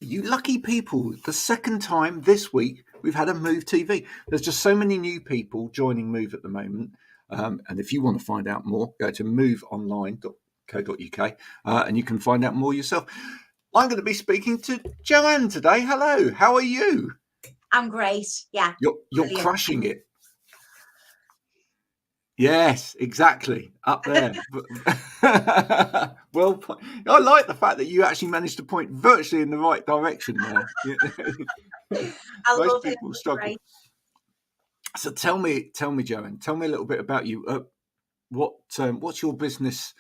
You lucky people. The second time this week we've had a Move TV. There's just so many new people joining Move at the moment. And if you want to find out more, go to moveonline.co.uk and you can find out more yourself. I'm going to be speaking to Joanne today. Hello, how are you? I'm great. Yeah. You're crushing it. Yes, exactly. Up there. Well, I like the fact that you actually managed to point virtually in the right direction there. Most people struggle. Great. So tell me, Joanne, tell me a little bit about you. What's your business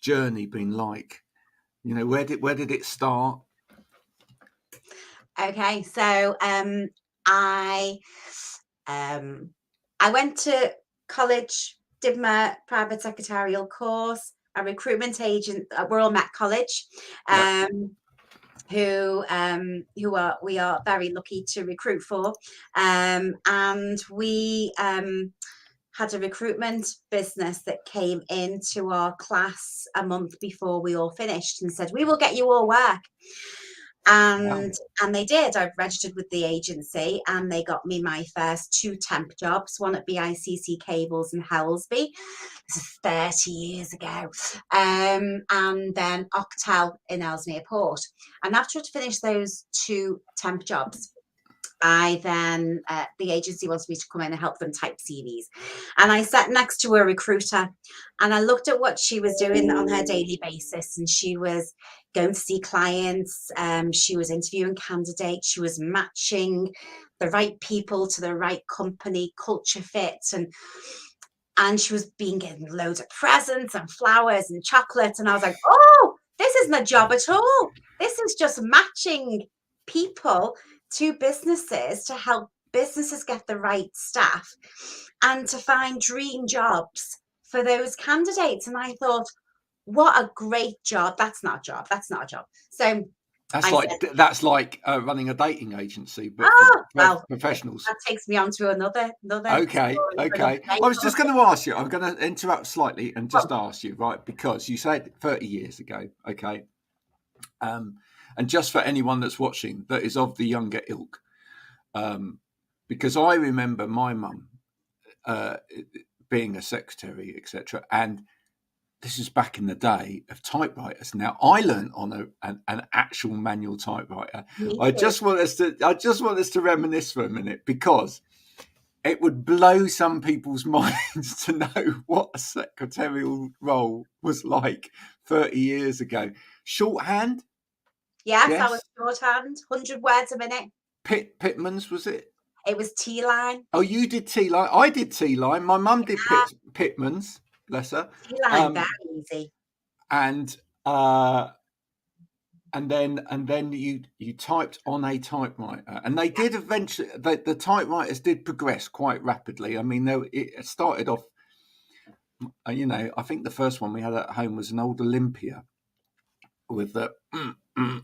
journey been like? You know, where did it start? Okay, so I went to college, did my private secretarial course, a recruitment agent at Royal Met College, who we are very lucky to recruit for, and we had a recruitment business that came into our class a month before we all finished and said, we will get you all work. And they did. I registered with the agency and they got me my first 2 temp jobs, one at BICC Cables in Helsby. This is 30 years ago. And then Octel in Ellesmere Port. And after I'd finished those 2 temp jobs, I then, the agency wanted me to come in and help them type CVs. And I sat next to a recruiter and I looked at what she was doing on her daily basis. And she was going to see clients. She was interviewing candidates. She was matching the right people to the right company, culture fit. And she was getting loads of presents and flowers and chocolates. And I was like, oh, this isn't a job at all. This is just matching people to businesses to help businesses get the right staff and to find dream jobs for those candidates. And I thought, what a great job. That's not a job. So that's like running a dating agency, but for professionals. That takes me on to another. Okay. I was just going to ask you. I'm going to interrupt slightly and just ask you, right? Because you said 30 years ago. Okay. And just for anyone that's watching that is of the younger ilk, because I remember my mum being a secretary, etc. And this is back in the day of typewriters. Now I learned on an actual manual typewriter. I just want us to reminisce for a minute because it would blow some people's minds to know what a secretarial role was like 30 years ago. Shorthand. Yes, I was shorthand, 100 words a minute. Pitman's, was it? It was T-line. Oh, you did T-line. I did T-line. My mum did Pitman's, bless her. T-line, very easy. And then you typed on a typewriter, and they did eventually. The typewriters did progress quite rapidly. I mean, it started off. You know, I think the first one we had at home was an old Olympia with the.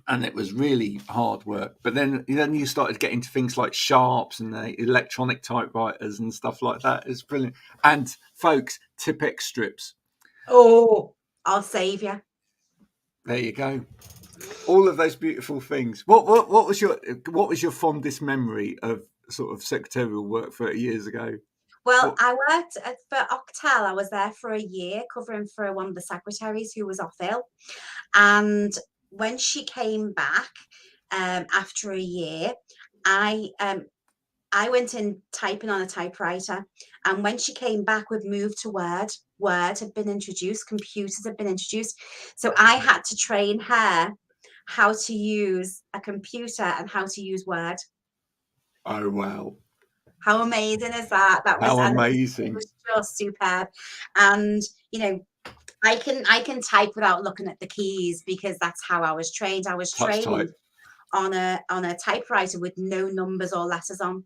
And it was really hard work. But then you started getting to things like Sharps and the electronic typewriters and stuff like that. It's brilliant. And folks, Tipex strips. Oh, I'll save you. There you go. All of those beautiful things. What was your fondest memory of sort of secretarial work 30 years ago? Well, I worked for Octel. I was there for a year covering for one of the secretaries who was off ill. And when she came back after a year, I went in typing on a typewriter. And when she came back, we'd moved to Word. Word had been introduced. Computers had been introduced. So I had to train her how to use a computer and how to use Word. Oh, wow. How amazing is that? How amazing. It was just superb. And, you know, I can type without looking at the keys because that's how I was trained. I was trained on a typewriter with no numbers or letters on.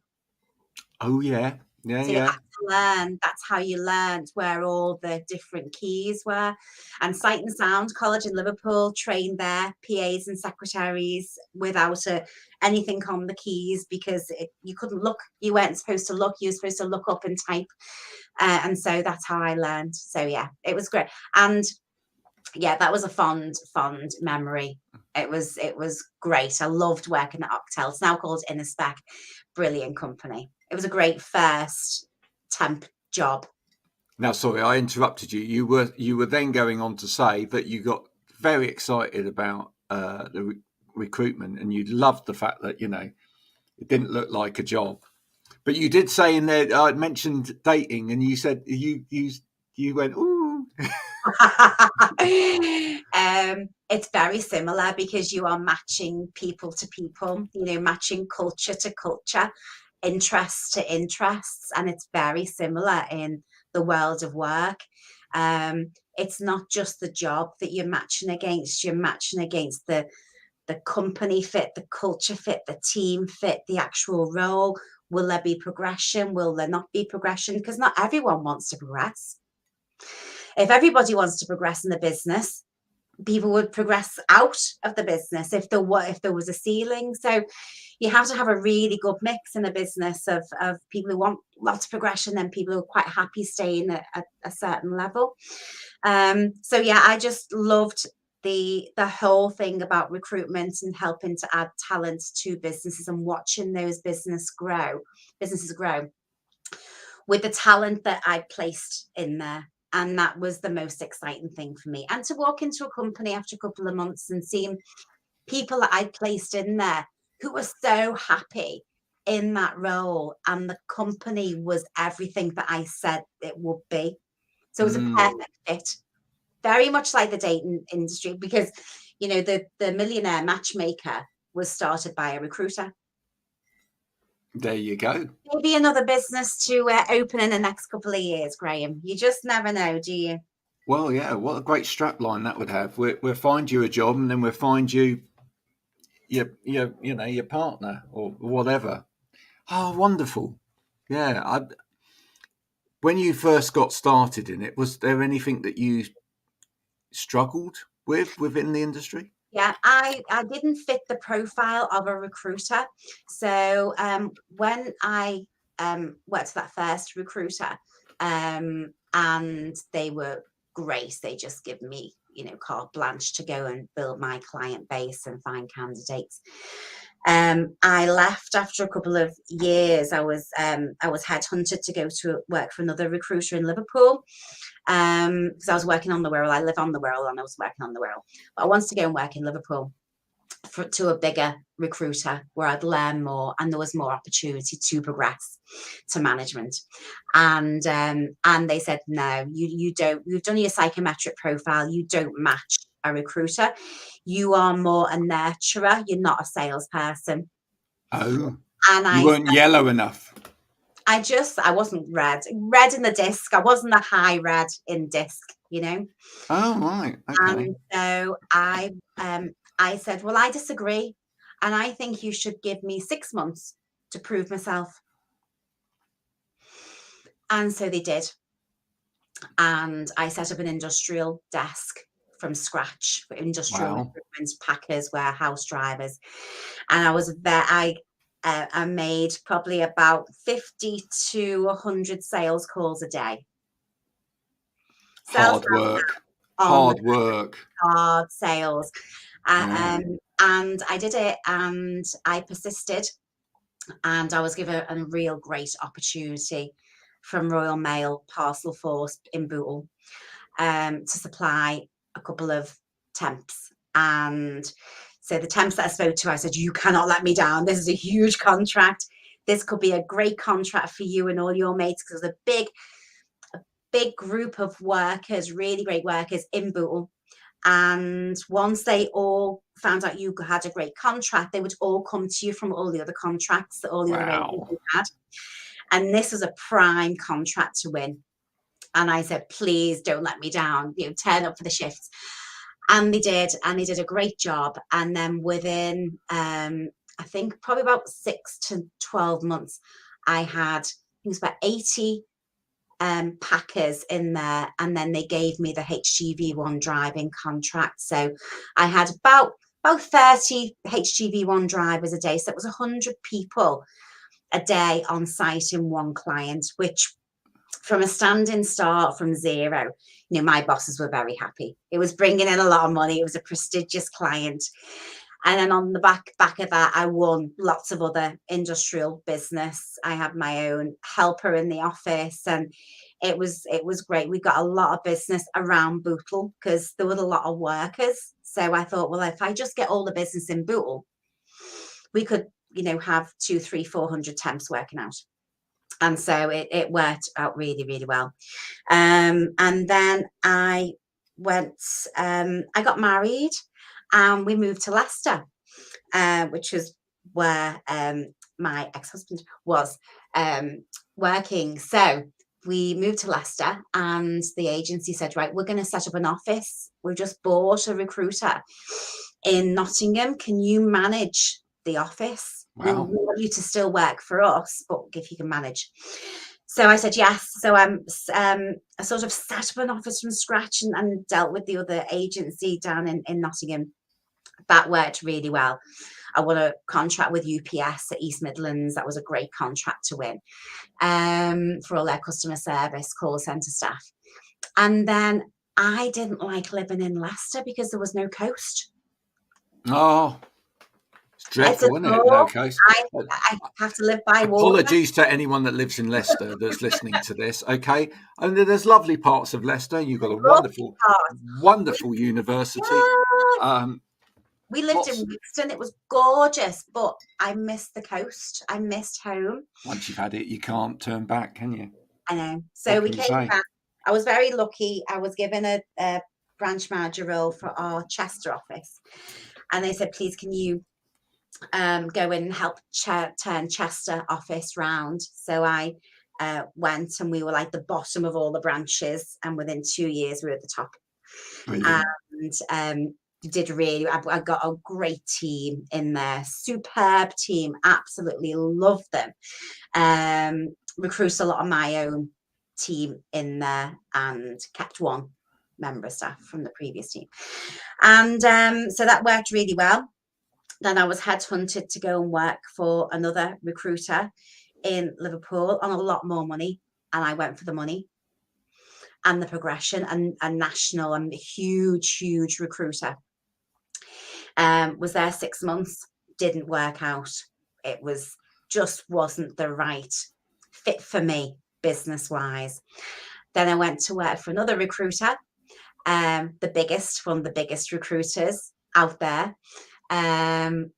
Oh yeah. Yeah, so you have to learn. That's how you learned where all the different keys were. And Sight and Sound College in Liverpool trained their PAs and secretaries without anything on the keys because you couldn't look. You weren't supposed to look. You were supposed to look up and type. And so that's how I learned. So yeah, it was great. And yeah, that was a fond memory. It was great. I loved working at Octel. It's now called Innerspec. Brilliant company. It was a great first temp job. Now, sorry, I interrupted you. You were then going on to say that you got very excited about the recruitment, and you loved the fact that it didn't look like a job. But you did say in there, I mentioned dating, and you said you went, ooh. It's very similar because you are matching people to people, matching culture to culture, interests to interests, and it's very similar in the world of work. It's not just the job that you're matching against the company fit, the culture fit, the team fit, the actual role. Will there be progression? Will there not be progression? Because not everyone wants to progress. If everybody wants to progress in the business, people would progress out of the business if there was a ceiling. So you have to have a really good mix in a business of people who want lots of progression and people who are quite happy staying at a certain level. So yeah, I just loved the whole thing about recruitment and helping to add talent to businesses and watching those businesses grow with the talent that I placed in there. And that was the most exciting thing for me. And to walk into a company after a couple of months and seeing people that I placed in there who were so happy in that role, and the company was everything that I said it would be. So it was a perfect fit, very much like the dating industry, because the Millionaire Matchmaker was started by a recruiter. There you go. Maybe another business to open in the next couple of years, Graham. You just never know, do you? Well, yeah. What a great strapline that would have. We'll find you a job, and then we'll find you your partner or whatever. Oh, wonderful. Yeah. When you first got started in it, was there anything that you struggled with within the industry? Yeah, I didn't fit the profile of a recruiter. So when I worked for that first recruiter, and they were great, they just give me carte blanche to go and build my client base and find candidates. I left after a couple of years. I was headhunted to go to work for another recruiter in Liverpool. Because I was working on the Wirral. I live on the Wirral and I was working on the Wirral. But I wanted to go and work in Liverpool to a bigger recruiter where I'd learn more and there was more opportunity to progress to management. And they said, no, you don't. You've done your psychometric profile. You don't match a recruiter. You are more a nurturer. You're not a salesperson. Oh, and you weren't yellow enough. I wasn't red in the disc. I wasn't a high red in disc, Oh, right. Okay. And so I said, well, I disagree. And I think you should give me 6 months to prove myself. And so they did. And I set up an industrial desk from scratch for industrial recruitment, packers, warehouse drivers. And I was there. I made probably about 50 to 100 sales calls a day. Hard sales. And I did it and I persisted. And I was given a real great opportunity from Royal Mail Parcel Force in Bootle to supply a couple of temps. And so the temps that I spoke to, I said, you cannot let me down. This is a huge contract. This could be a great contract for you and all your mates, because there's a big group of workers, really great workers in Bootle. And once they all found out you had a great contract, they would all come to you from all the other contracts that all the other agencies had. And this was a prime contract to win. And I said, please don't let me down, turn up for the shifts. And they did a great job. And then within, I think probably about 6 to 12 months, I had, it was about 80 packers in there, and then they gave me the HGV1 driving contract. So I had about 30 HGV1 drivers a day. So it was 100 people a day on site in one client, which from a standing start from zero. You know, my bosses were very happy. It was bringing in a lot of money. It was a prestigious client. And then on the back of that, I won lots of other industrial business. I had my own helper in the office, and it was great. We got a lot of business around Bootle because there was a lot of workers. So I thought, well, if I just get all the business in Bootle, we could, you know, have 200, 300, 400 temps working out. And so it worked out really, really well. And then I got married, and we moved to Leicester, which was where my ex-husband was working. So we moved to Leicester, and the agency said, right, we're going to set up an office. We've just bought a recruiter in Nottingham. Can you manage the office? Wow. We want you to still work for us, but if you can manage. So I said yes. So I sort of set up an office from scratch and dealt with the other agency down in Nottingham. That worked really well. I won a contract with UPS at East Midlands. That was a great contract to win for all their customer service call centre staff. And then I didn't like living in Leicester because there was no coast. Oh, it's dreadful, isn't it? No coast. I have to live by water. Apologies to anyone that lives in Leicester that's listening to this. Okay, and there's lovely parts of Leicester. You've got a wonderful university. We lived in Wixton. It was gorgeous, but I missed the coast. I missed home. Once you've had it, you can't turn back, can you? I know. So we came back. I was very lucky. I was given a branch manager role for our Chester office, and they said, please, can you go in and help turn Chester office round? So I went, and we were like the bottom of all the branches, and within 2 years we were at the top. Brilliant. And did really, I got a great team in there, superb team, absolutely love them. Recruited a lot of my own team in there, and kept one member of staff from the previous team. And so that worked really well. Then I was headhunted to go and work for another recruiter in Liverpool on a lot more money, and I went for the money and the progression, and national. I'm a huge recruiter. Was there 6 months, didn't work out. It wasn't the right fit for me business wise. Then I went to work for another recruiter, one of the biggest recruiters out there. And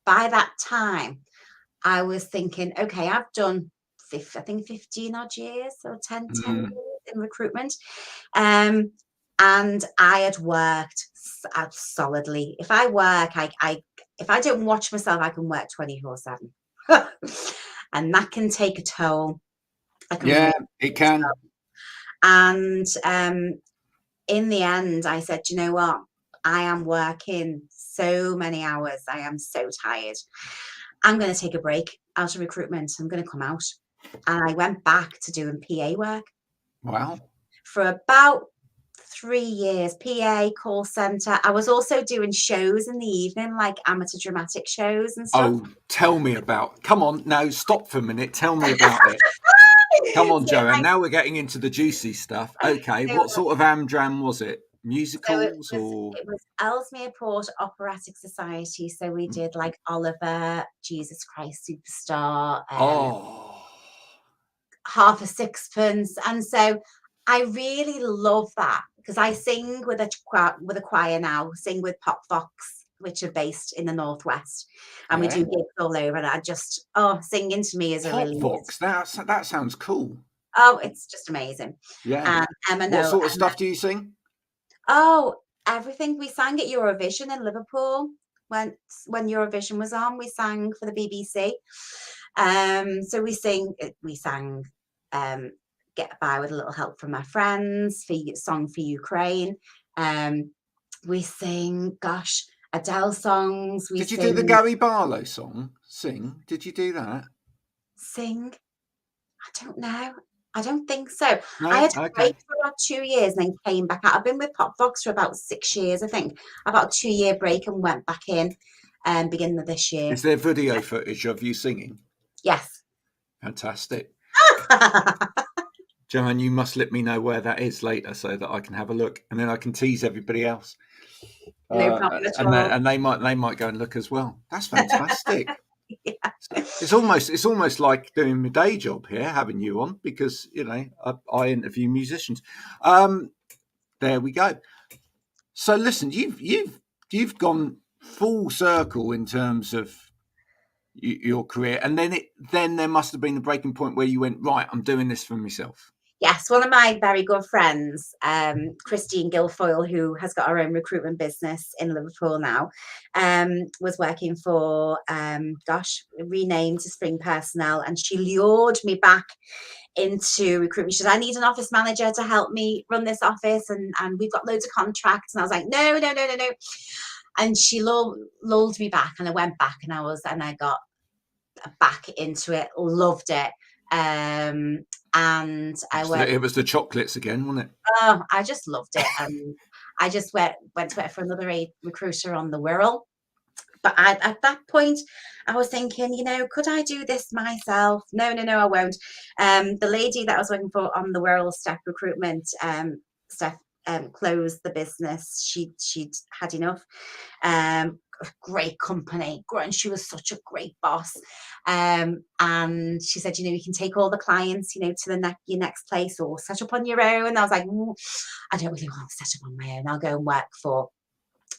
by that time, I was thinking, okay, I've done 15 odd years, or 10 years in recruitment. And I had worked solidly. If I work, if I don't watch myself, I can work 24/7. And that can take a toll. It can. And in the end, I said, you know what? I am working so many hours. I am so tired. I'm going to take a break out of recruitment. I'm going to come out. And I went back to doing PA work. Wow. For about 3 years, PA, call centre. I was also doing shows in the evening, like amateur dramatic shows and stuff. Oh, come on, now stop for a minute. Tell me about it. Come on, Joanne. Now we're getting into the juicy stuff. Okay, what sort of amdram was it? Musicals or? It was Ellesmere Port Operatic Society. So we did like Oliver, Jesus Christ Superstar, Half a Sixpence. And so I really love that, because I sing with a choir now, sing with Pop Fox, which are based in the Northwest, and we do gigs all over. And I just, singing to me is a release. Pop Fox, that sounds cool. Oh, it's just amazing. Yeah. What sort of stuff do you sing? Oh, everything. We sang at Eurovision in Liverpool. When Eurovision was on, we sang for the BBC. So we sang Get By With a Little Help From My Friends, Song for Ukraine. We sing, Adele songs. Did you do the Gary Barlow song? Did you do that? Sing? I don't know. I don't think so. No? I had a break for about 2 years and then came back out. I've been with Pop Fox for about 6 years, I think. About a 2-year break and went back in beginning of this year. Is there video footage of you singing? Yes. Fantastic. Joanne, you must let me know where that is later so that I can have a look, and then I can tease everybody else. No problem at all. And they might go and look as well. That's fantastic. Yeah. It's almost like doing my day job here, having you on, because I interview musicians. There we go. So listen, you've gone full circle in terms of your career, and then there must have been a breaking point where you went, right, I'm doing this for myself. Yes, one of my very good friends, Christine Guilfoyle, who has got her own recruitment business in Liverpool now, was working for, renamed to Spring Personnel, and she lured me back into recruitment. She said, I need an office manager to help me run this office, and we've got loads of contracts. And I was like, no. And she lulled me back, and I went back, and I got back into it, loved it. And it was the chocolates again, wasn't it? Oh, I just loved it. And I just went to it for another recruiter on the Wirral. But at that point, I was thinking, could I do this myself? No, I won't. The lady that I was working for on the Wirral Steph Recruitment, Steph closed the business. She'd had enough. Great company, and she was such a great boss. And she said, you can take all the clients, to your next place, or set up on your own. And I was like, I don't really want to set up on my own. I'll go and work for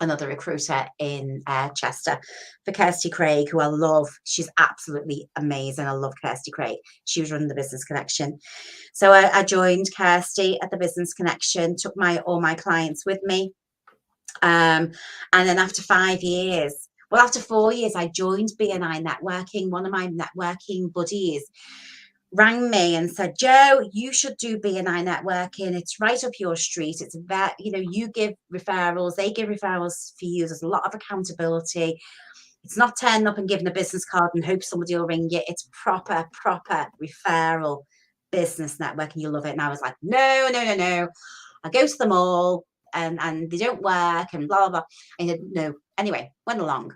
another recruiter in Chester for Kirsty Craig, who I love. She's absolutely amazing. I love Kirsty Craig. She was running the Business Connection. So I joined Kirsty at the Business Connection, took all my clients with me. And then after 4 years, I joined BNI Networking. One of my networking buddies rang me and said, Jo, you should do BNI Networking. It's right up your street. It's about, you give referrals, they give referrals for you. There's a lot of accountability. It's not turning up and giving a business card and hope somebody will ring you. It's proper referral business networking. You'll love it. And I was like, no. I go to them all and they don't work and blah, blah. And he said, no. Anyway, went along.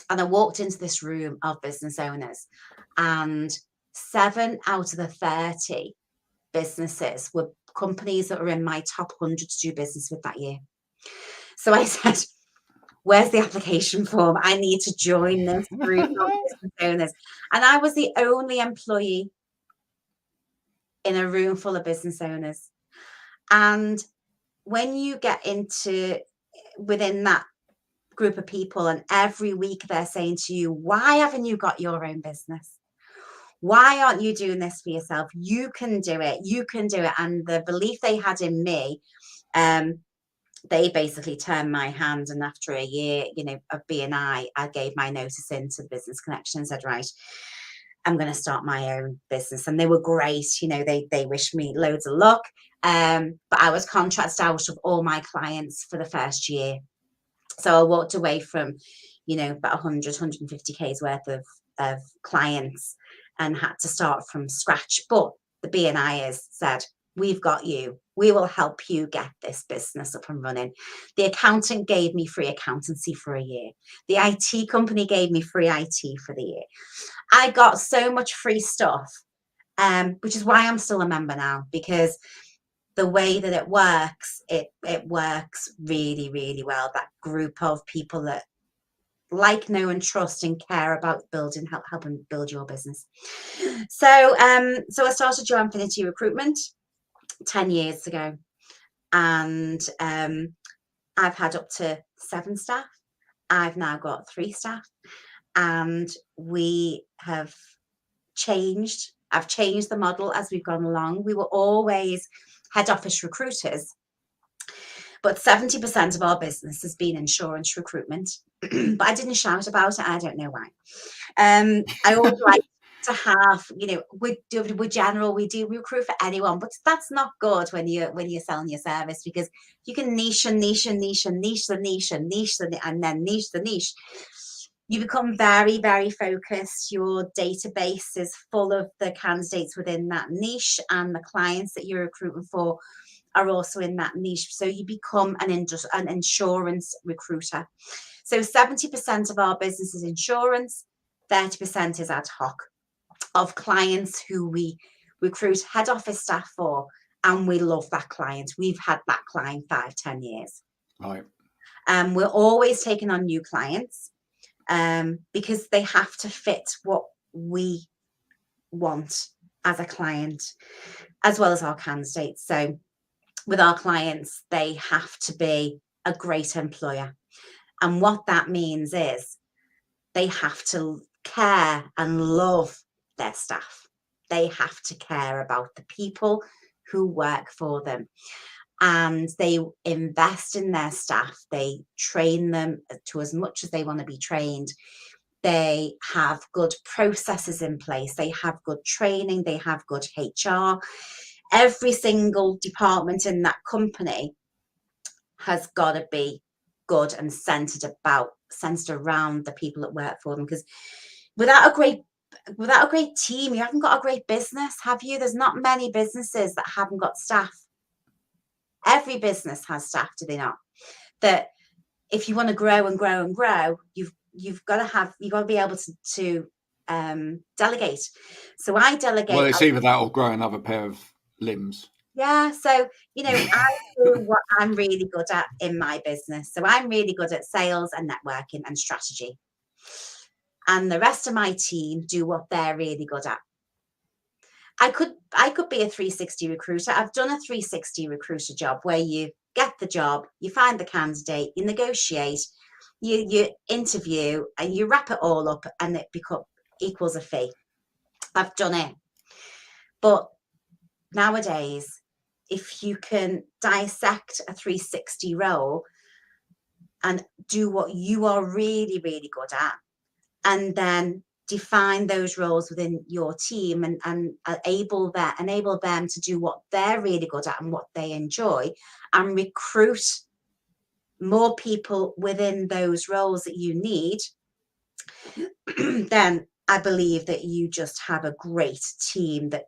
And I walked into this room of business owners, and 7 out of the 30 businesses were companies that were in my top 100 to do business with that year. So I said, where's the application form? I need to join this group of business owners. And I was the only employee in a room full of business owners. And when you get within that group of people, and every week they're saying to you, why haven't you got your own business? Why aren't you doing this for yourself? You can do it. And the belief they had in me, they basically turned my hand. And after a year, of BNI, I gave my notice into Business Connection and said, right, I'm going to start my own business. And they were great. They wished me loads of luck. But I was contracted out of all my clients for the first year. So I walked away from, about 150K's worth of clients, and had to start from scratch. But the BNIers said, we've got you. We will help you get this business up and running. The accountant gave me free accountancy for a year. The IT company gave me free IT for the year. I got so much free stuff, which is why I'm still a member now, because the way that it works really, really well. That group of people that like, know, and trust and care about helping build your business. So I started Joanne Finnerty Recruitment 10 years ago, and I've had up to 7 staff. I've now got 3 staff, and we have changed. I've changed the model as we've gone along. We were always head office recruiters, but 70% of our business has been insurance recruitment. But I didn't shout about it. I don't know why. I always like to have, we do recruit for anyone, but that's not good when you're selling your service, because you can niche the niche and then niche the niche. You become very, very focused. Your database is full of the candidates within that niche, and the clients that you're recruiting for are also in that niche. So you become an insurance recruiter. So 70% of our business is insurance, 30% is ad hoc, of clients who we recruit head office staff for, and we love that client. We've had that client 5-10 years. Right. We're always taking on new clients because they have to fit what we want as a client, as well as our candidates. So with our clients, they have to be a great employer. And what that means is they have to care and love their staff. They have to care about the people who work for them. And they invest in their staff. They train them to as much as they want to be trained. They have good processes in place. They have good training. They have good HR. Every single department in that company has got to be good and centered around the people that work for them. Because without a great team, you haven't got a great business, have you? There's not many businesses that haven't got staff. Every business has staff, do they not? That if you want to grow and grow and grow, you've got to be able to delegate. So I delegate. Well, it's either that or grow another pair of limbs. Yeah. So, I do what I'm really good at in my business. So I'm really good at sales and networking and strategy. And the rest of my team do what they're really good at. I could be a 360 recruiter. I've done a 360 recruiter job where you get the job, you find the candidate, you negotiate, you interview, and you wrap it all up, and it equals a fee. I've done it. But nowadays, if you can dissect a 360 role and do what you are really, really good at, and then define those roles within your team and enable them to do what they're really good at and what they enjoy, and recruit more people within those roles that you need, then I believe that you just have a great team that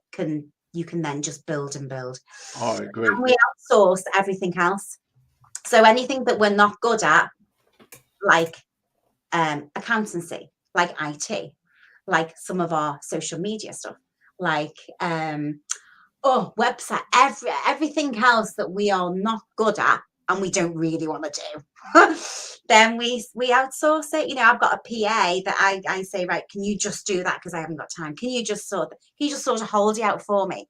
you can then just build and build. I agree. And we outsource everything else. So anything that we're not good at, like accountancy, like IT, like some of our social media stuff, like website, everything else that we are not good at and we don't really want to do, then we outsource it. I've got a PA that I say, right, can you just do that because I haven't got time? Can you just sort of hold it out for me?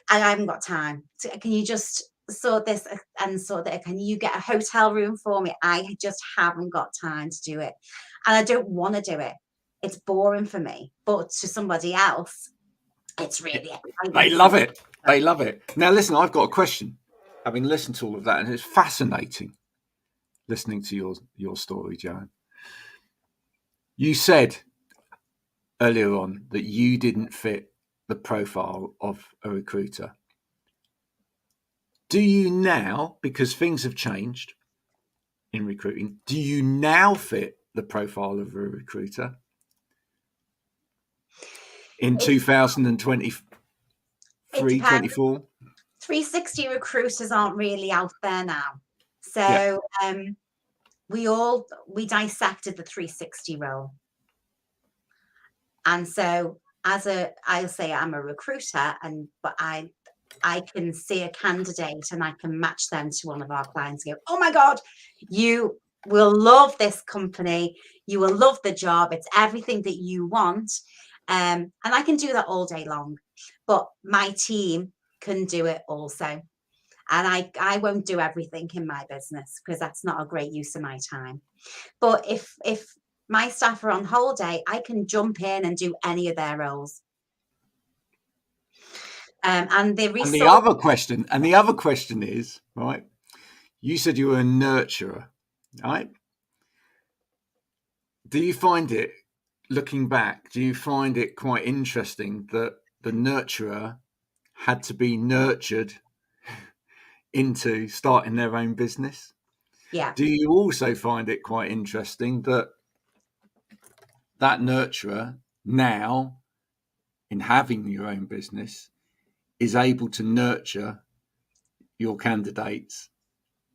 I haven't got time. So can you just sort this and sort that? Can you get a hotel room for me? I just haven't got time to do it, and I don't want to do it. It's boring for me, but to somebody else, it's really exciting. They love it. They love it. Now, listen, I've got a question. Having listened to all of that, and it's fascinating listening to your story, Joanne. You said earlier on that you didn't fit the profile of a recruiter. Do you now, because things have changed in recruiting, do you now fit the profile of a recruiter in 2023, 24? 360 recruiters aren't really out there now. So we dissected the 360 role. And so I'll say I'm a recruiter, but I can see a candidate and I can match them to one of our clients and go, oh my God, you will love this company. You will love the job. It's everything that you want. And I can do that all day long, but my team can do it also. And I won't do everything in my business because that's not a great use of my time. But if my staff are on holiday, I can jump in and do any of their roles. And the other question is, right? You said you were a nurturer, right? Do you find it, looking back, quite interesting that the nurturer had to be nurtured into starting their own business? Yeah. Do you also find it quite interesting that nurturer now, in having your own business, is able to nurture your candidates,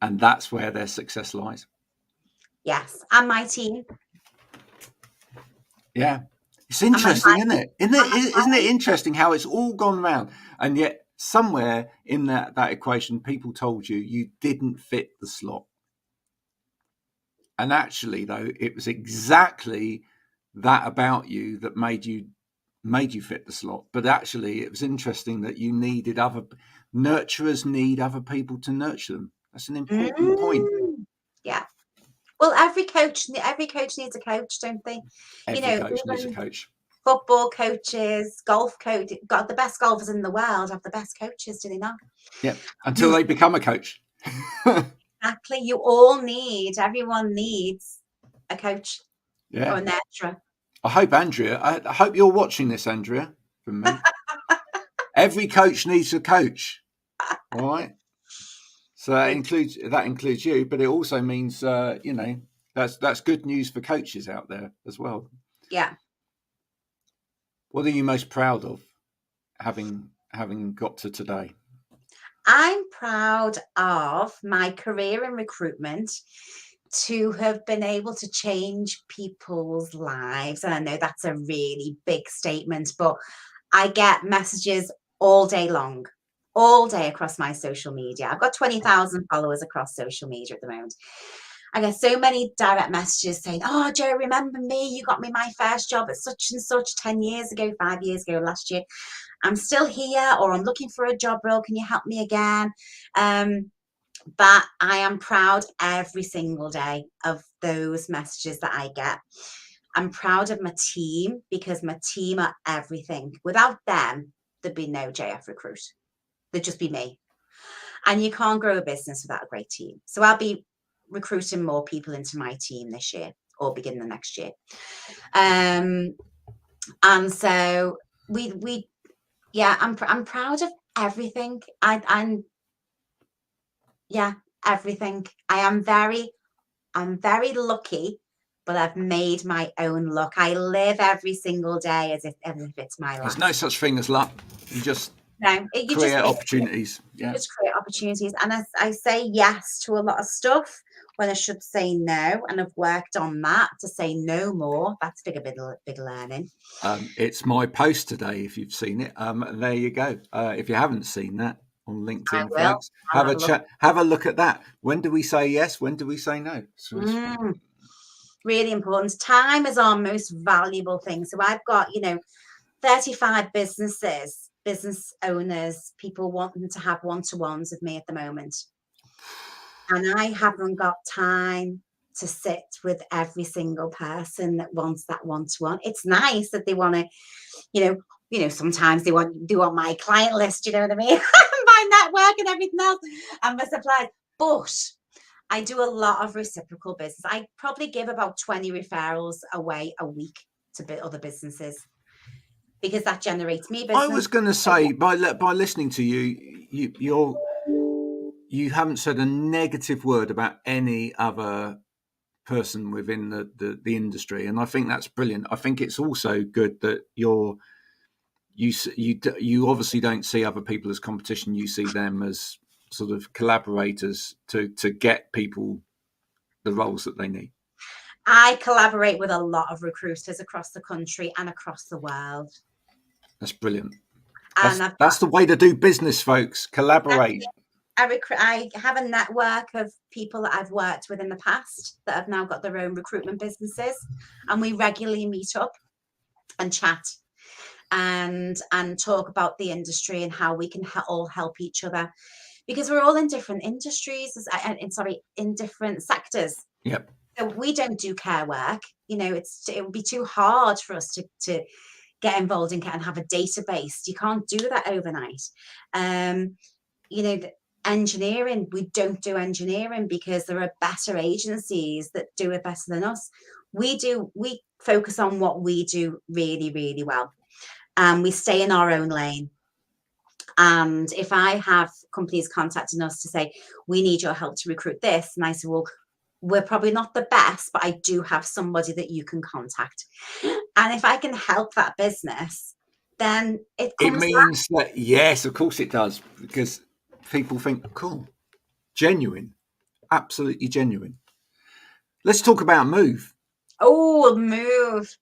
and that's where their success lies? Yes, and my team. Yeah. It's interesting, isn't it? Isn't am I it? Isn't it interesting how it's all gone round, and yet somewhere in that equation, people told you didn't fit the slot, and actually, though, it was exactly that about you that made you fit the slot. But actually, it was interesting that you needed other nurturers need other people to nurture them. That's an important point. Yeah. Well, every coach needs a coach, don't they? Every coach needs a coach. Football coaches, golf coach, got the best golfers in the world have the best coaches, do they not? Yeah, until they become a coach. Exactly. Everyone needs a coach or a nurturer. I hope I hope you're watching this, Andrea, from me. Every coach needs a coach. All right. So that includes you, but it also means that's good news for coaches out there as well. Yeah. What are you most proud of having got to today? I'm proud of my career in recruitment, to have been able to change people's lives. And I know that's a really big statement, but I get messages all day long, all day across my social media. I've got 20,000 followers across social media at the moment. I get so many direct messages saying, "Oh, Joe, remember me? You got me my first job at such and such 10 years ago, 5 years ago, last year. I'm still here, or I'm looking for a job role. Can you help me again?" But I am proud every single day of those messages that I get. I'm proud of my team, because my team are everything. Without them, there'd be no JF Recruit. There'd just be me. And you can't grow a business without a great team. So I'll be recruiting more people into my team this year, or beginning the next year. And so I'm proud of everything. Everything. I'm very lucky, but I've made my own luck. I live every single day as if it's my life. There's no such thing as luck. You just create opportunities. Yeah. Just create opportunities. And I say yes to a lot of stuff when I should say no. And I've worked on that to say no more. That's big learning. It's my post today, if you've seen it. There you go. If you haven't seen that on LinkedIn, folks, have a look at that. When do we say yes? When do we say no? Really important. Time is our most valuable thing. So I've got, 35 business owners, people wanting to have one-to-ones with me at the moment. And I haven't got time to sit with every single person that wants that one-to-one. It's nice that they want to, sometimes they want my client list, you know what I mean? My network and everything else and my supplies. But I do a lot of reciprocal business. I probably give about 20 referrals away a week to other businesses, because that generates me business. I was going to say, by listening to you haven't said a negative word about any other person within the industry, and I think that's brilliant. I think it's also good that you obviously don't see other people as competition. You see them as sort of collaborators to get people the roles that they need. I collaborate with a lot of recruiters across the country and across the world. That's brilliant. That's the way to do business, folks. Collaborate. I have a network of people that I've worked with in the past that have now got their own recruitment businesses, and we regularly meet up and chat and talk about the industry and how we can all help each other, because we're all in different industries, in different sectors. Yep. So we don't do care work. It would be too hard for us to get involved in and have a database. You can't do that overnight. Engineering, we don't do engineering because there are better agencies that do it better than us. We focus on what we do really, really well. We stay in our own lane. And if I have companies contacting us to say, we need your help to recruit this, and I say, well, we're probably not the best, but I do have somebody that you can contact. And if I can help that business, then it means that, yes, of course it does, because people think, cool, genuine, absolutely genuine. Let's talk about Move. Oh, Move.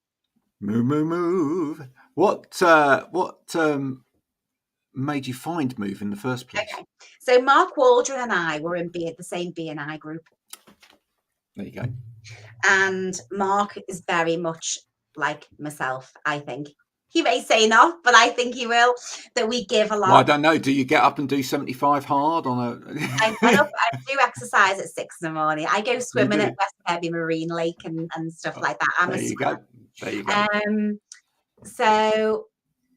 Move. What made you find Move in the first place? Okay, so Mark Waldron and I were in the same B&I group. There you go. And Mark is very much like myself, I think. He may say not, but I think he will. That we give a lot. Well, I don't know. Do you get up and do 75 hard on a? I do exercise at 6 in the morning. I go swimming at West Kirby Marine Lake and stuff like that. I'm there a you swimmer. go. There you go. So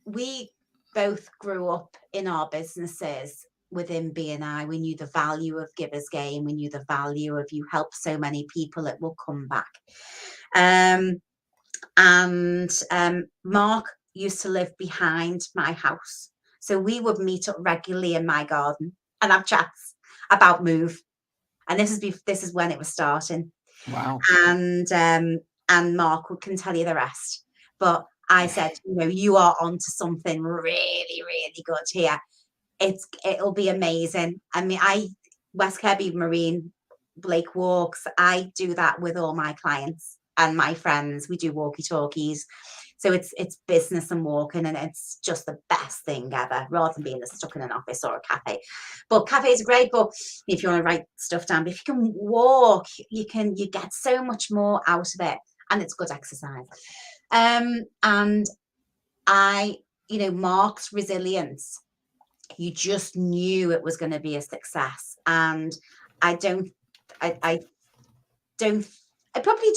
we both grew up in our businesses within B&I. We knew the value of Giver's Gain. We knew the value of you help so many people, it will come back. Mark used to live behind my house. So we would meet up regularly in my garden and have chats about Move. And this is when it was starting. Wow. And Mark can tell you the rest. But I said, you are onto something really, really good here. It'll be amazing. I mean, West Kirby Marine Lake walks, I do that with all my clients and my friends. We do walkie-talkies. So it's business and walking, and it's just the best thing ever, rather than being stuck in an office or a cafe. But cafes are great, but if you want to write stuff down, but if you can walk, you get so much more out of it, and it's good exercise. And Mark's resilience, you just knew it was going to be a success. And he probably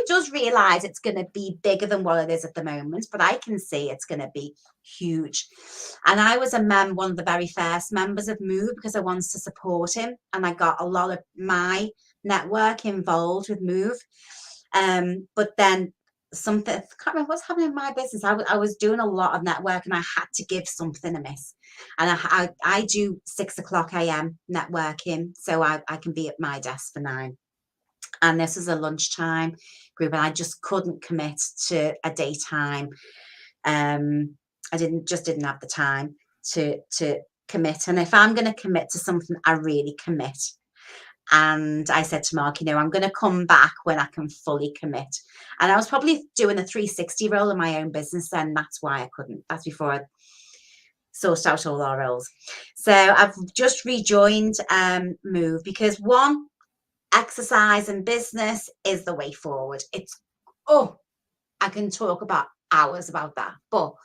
does realize it's going to be bigger than what it is at the moment, but I can see it's going to be huge. And I was one of the very first members of Move because I wanted to support him, and I got a lot of my network involved with Move. But then something, I can't remember what's happening in my business. I was doing a lot of network, and I had to give something a miss. And I do 6:00 a.m. networking, so I can be at my desk for 9. And this is a lunchtime group, and I just couldn't commit to a daytime. I didn't have the time to commit. And if I'm going to commit to something, I really commit. And I said to Mark, I'm going to come back when I can fully commit. And I was probably doing a 360 role in my own business then. That's why I couldn't. That's before I sourced out all our roles. So I've just rejoined Move because exercise and business is the way forward. I can talk about hours about that, but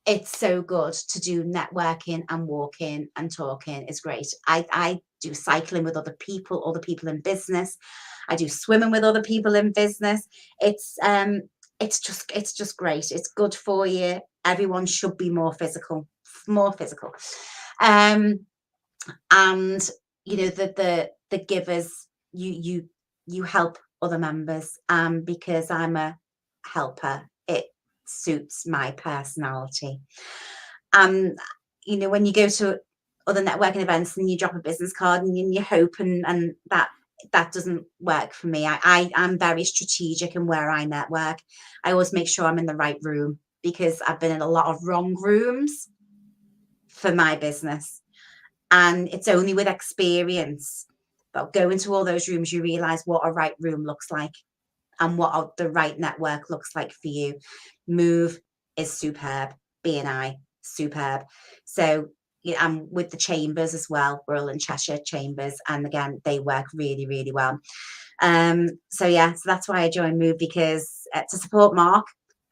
it's so good to do networking and walking and talking is great. I do cycling with other people in business. I do swimming with other people in business. It's just great. It's good for you. Everyone should be more physical. And the givers, you help other members, because I'm a helper, it suits my personality. When you go to other networking events and you drop a business card and you hope and that doesn't work for me. I'm very strategic in where I network. I always make sure I'm in the right room, because I've been in a lot of wrong rooms for my business, and it's only with experience that go into all those rooms you realize what a right room looks like and what the right network looks like for you. Move is superb. B&I, superb. So I'm with the chambers as well. We're all in Cheshire Chambers, and again, they work really, really well. So that's why I joined Move, because to support Mark,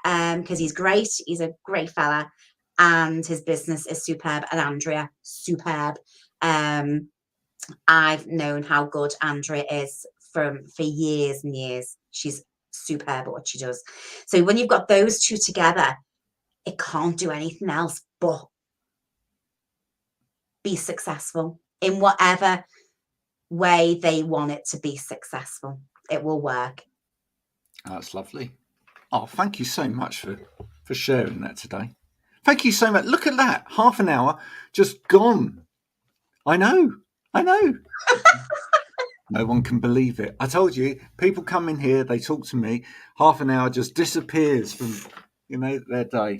because he's great. He's a great fella, and his business is superb. And Andrea, superb. I've known how good Andrea is for years and years. She's superb at what she does. So when you've got those two together, it can't do anything else but be successful in whatever way they want it to be successful. It will work. That's lovely. Oh, thank you so much for sharing that today. Thank you so much. Look at that. Half an hour just gone. I know. No one can believe it. I told you, people come in here, they talk to me, half an hour just disappears from, their day.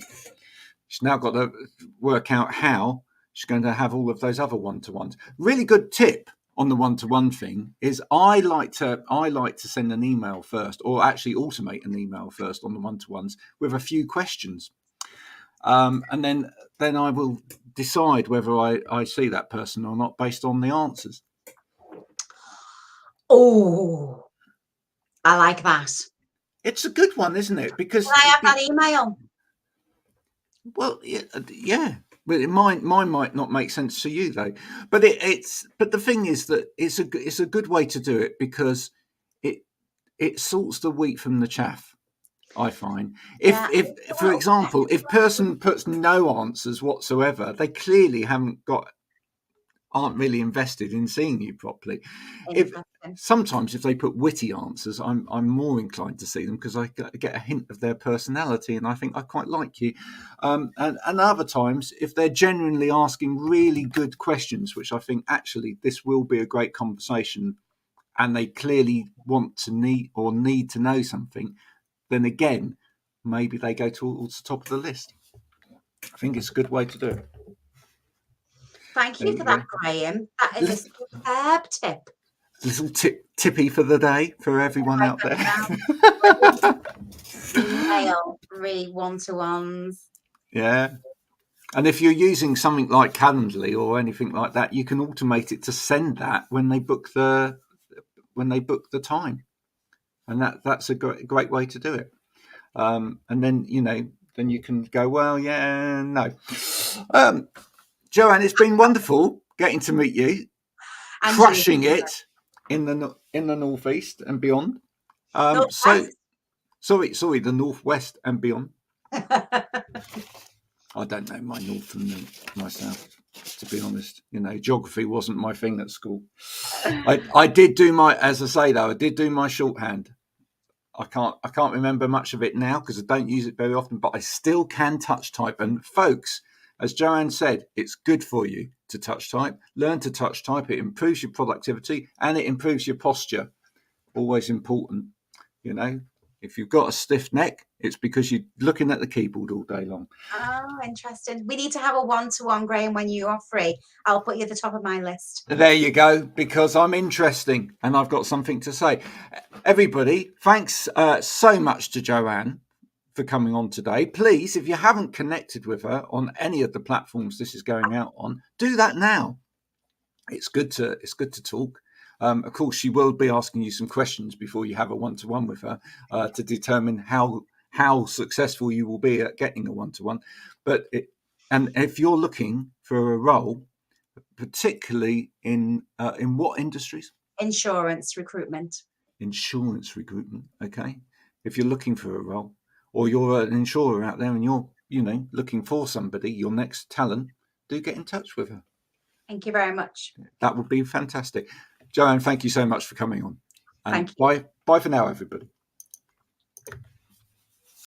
She's now got to work out how she's going to have all of those other one-to-ones. Really good tip on the one-to-one thing is I like to send an email first, or actually automate an email first on the one-to-ones with a few questions, and then I will decide whether I see that person or not based on the answers. Oh, I like that. It's a good one, isn't it? Because Can I have that email? well, yeah. But mine might not make sense to you though. But but the thing is that it's a good way to do it because it sorts the wheat from the chaff. I find if for example, if person puts no answers whatsoever, they clearly aren't really invested in seeing you properly. Sometimes if they put witty answers, I'm more inclined to see them because I get a hint of their personality and I think I quite like you. And other times, if they're genuinely asking really good questions, which I think actually this will be a great conversation, and they clearly want to need to know something, then again, maybe they go towards the top of the list. I think it's a good way to do it. Thank you for that, Graham. That is a superb tip. Little tippy for the day for everyone out there. Email one-to-ones. Yeah. And if you're using something like Calendly or anything like that, you can automate it to send that when they book the time, and that's a great way to do it. And then then you can go, well, yeah, no. Joanne, it's been wonderful getting to meet you, and crushing it in the northeast and beyond. Sorry, the northwest and beyond. I don't know my north and my south, to be honest. Geography wasn't my thing at school. I did do my shorthand. I can't remember much of it now because I don't use it very often, but I still can touch type. And folks, as Joanne said, it's good for you to touch type. Learn to touch type. It improves your productivity and it improves your posture. Always important, If you've got a stiff neck, it's because you're looking at the keyboard all day long. Oh, interesting. We need to have a one-to-one, Graham, when you are free. I'll put you at the top of my list. There you go, because I'm interesting and I've got something to say. Everybody, thanks so much to Joanne for coming on today. Please, if you haven't connected with her on any of the platforms this is going out on, do that now. It's good to talk. Of course, she will be asking you some questions before you have a one-to-one with her to determine how successful you will be at getting a one-to-one. And if you're looking for a role, particularly in what industries? Insurance recruitment. Insurance recruitment. Okay. If you're looking for a role, or you're an insurer out there and you're looking for somebody, your next talent, do get in touch with her. Thank you very much. That would be fantastic. Joanne, thank you so much for coming on. And thank you. Bye for now, everybody.